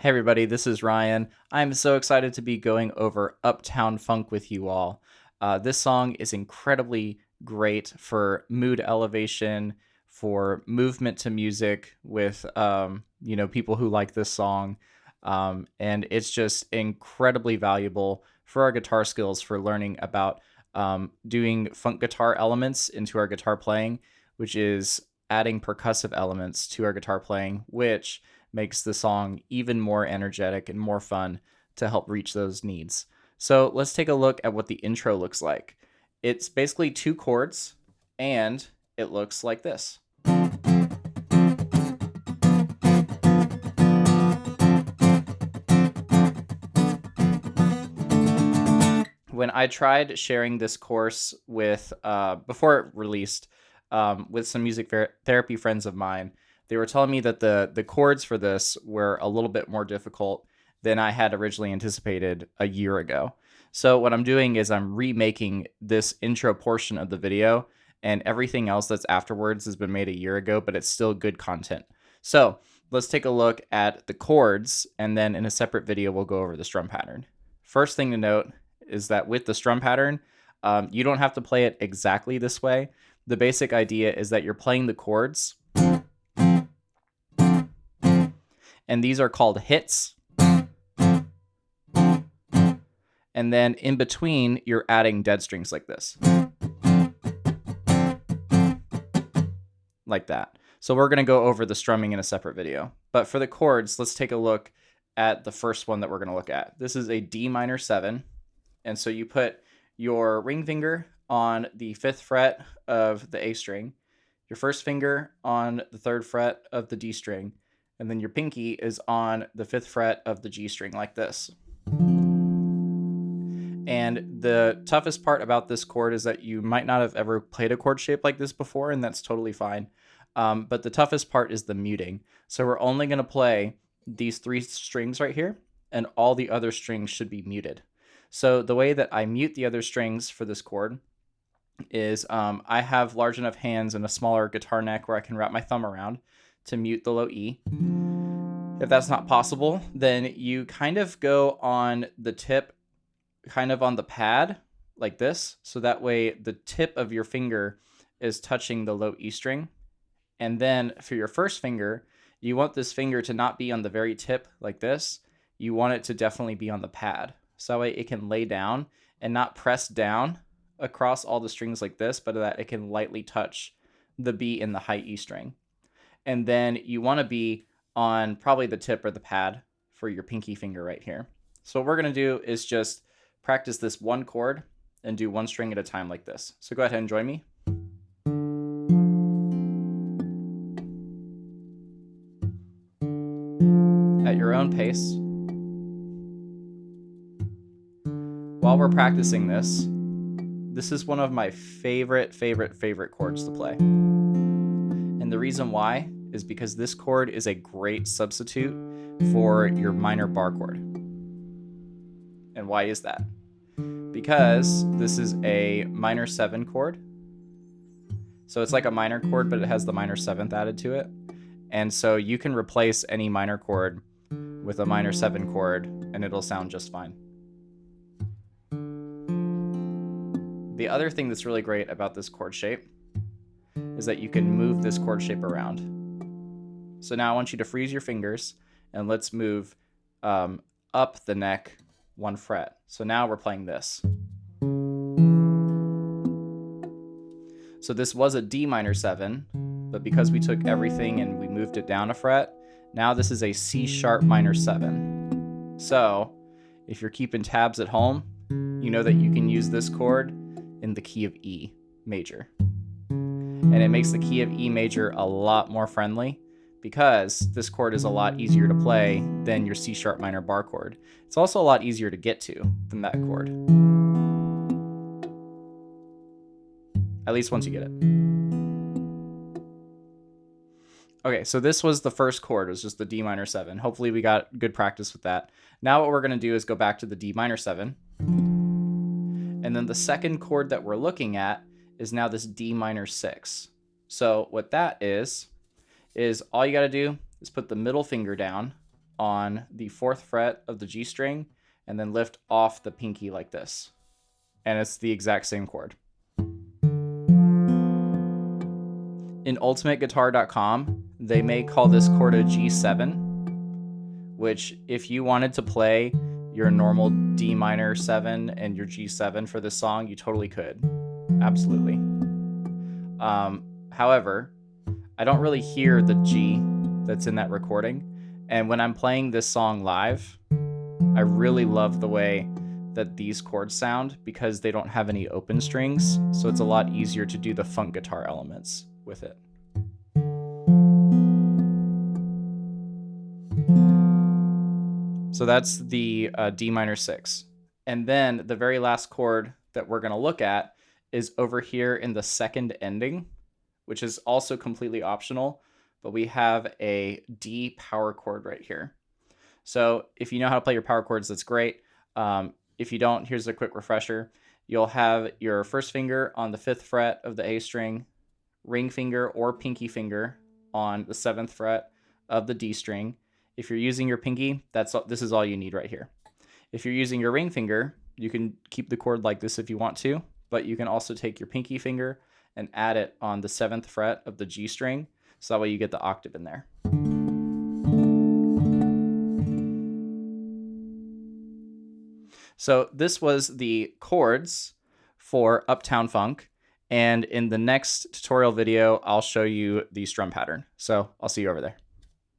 Hey everybody, this is Ryan. I'm so excited to be going over Uptown Funk with you all. This song is incredibly great for mood elevation, for movement to music with people who like this song, and it's just incredibly valuable for our guitar skills for learning about doing funk guitar elements into our guitar playing, which is adding percussive elements to our guitar playing, which makes the song even more energetic and more fun to help reach those needs. So let's take a look at what the intro looks like. It's basically two chords, and it looks like this. When I tried sharing this course with, before it released, with some music therapy friends of mine, they were telling me that the chords for this were a little bit more difficult than I had originally anticipated a year ago. So what I'm doing is I'm remaking this intro portion of the video, and everything else that's afterwards has been made a year ago, but it's still good content. So let's take a look at the chords, and then in a separate video, we'll go over the strum pattern. First thing to note is that with the strum pattern, you don't have to play it exactly this way. The basic idea is that you're playing the chords, and these are called hits. And then in between, you're adding dead strings like this. Like that. So we're going to go over the strumming in a separate video. But for the chords, let's take a look at the first one that we're going to look at. This is a D minor 7. And so you put your ring finger on the 5th fret of the A string, your first finger on the 3rd fret of the D string, and then your pinky is on the 5th fret of the G string like this. And the toughest part about this chord is that you might not have ever played a chord shape like this before, and that's totally fine. But the toughest part is the muting. So we're only going to play these 3 strings right here, and all the other strings should be muted. So the way that I mute the other strings for this chord is I have large enough hands and a smaller guitar neck where I can wrap my thumb around to mute the low E. If that's not possible, then you kind of go on the tip, kind of on the pad like this. So that way the tip of your finger is touching the low E string. And then for your first finger, you want this finger to not be on the very tip like this. You want it to definitely be on the pad. So that way it can lay down and not press down across all the strings like this, but that it can lightly touch the B in the high E string. And then you want to be on probably the tip or the pad for your pinky finger right here. So what we're going to do is just practice this one chord and do one string at a time like this. So go ahead and join me. At your own pace. While we're practicing this is one of my favorite chords to play. And the reason why is because this chord is a great substitute for your minor bar chord. And why is that? Because this is a minor 7 chord. So it's like a minor chord, but it has the minor 7th added to it. And so you can replace any minor chord with a minor 7 chord, and it'll sound just fine. The other thing that's really great about this chord shape is that you can move this chord shape around. So now I want you to freeze your fingers, and let's move up the neck 1 fret. So now we're playing this. So this was a D minor 7, but because we took everything and we moved it down a fret, now this is a C sharp minor 7. So if you're keeping tabs at home, you know that you can use this chord in the key of E major. And it makes the key of E major a lot more friendly because this chord is a lot easier to play than your C sharp minor bar chord. It's also a lot easier to get to than that chord. At least once you get it. Okay, so this was the first chord. It was just the D minor 7. Hopefully we got good practice with that. Now what we're going to do is go back to the D minor 7. And then the second chord that we're looking at is now this D minor 6. So what that is all you got to do is put the middle finger down on the 4th fret of the G string and then lift off the pinky like this. And it's the exact same chord. In ultimateguitar.com, they may call this chord a G7, which if you wanted to play your normal D minor 7 and your G7 for this song, you totally could. Absolutely. However, I don't really hear the G that's in that recording. And when I'm playing this song live, I really love the way that these chords sound because they don't have any open strings. So it's a lot easier to do the funk guitar elements with it. So that's the D minor 6. And then the very last chord that we're going to look at is over here in the second ending, which is also completely optional, but we have a D power chord right here. So if you know how to play your power chords, that's great. If you don't, here's a quick refresher. You'll have your first finger on the 5th fret of the A string, ring finger or pinky finger on the 7th fret of the D string. If you're using your pinky, this is all you need right here. If you're using your ring finger, you can keep the chord like this if you want to, but you can also take your pinky finger and add it on the 7th fret of the G string, so that way you get the octave in there. So this was the chords for Uptown Funk, and in the next tutorial video, I'll show you the strum pattern. So I'll see you over there.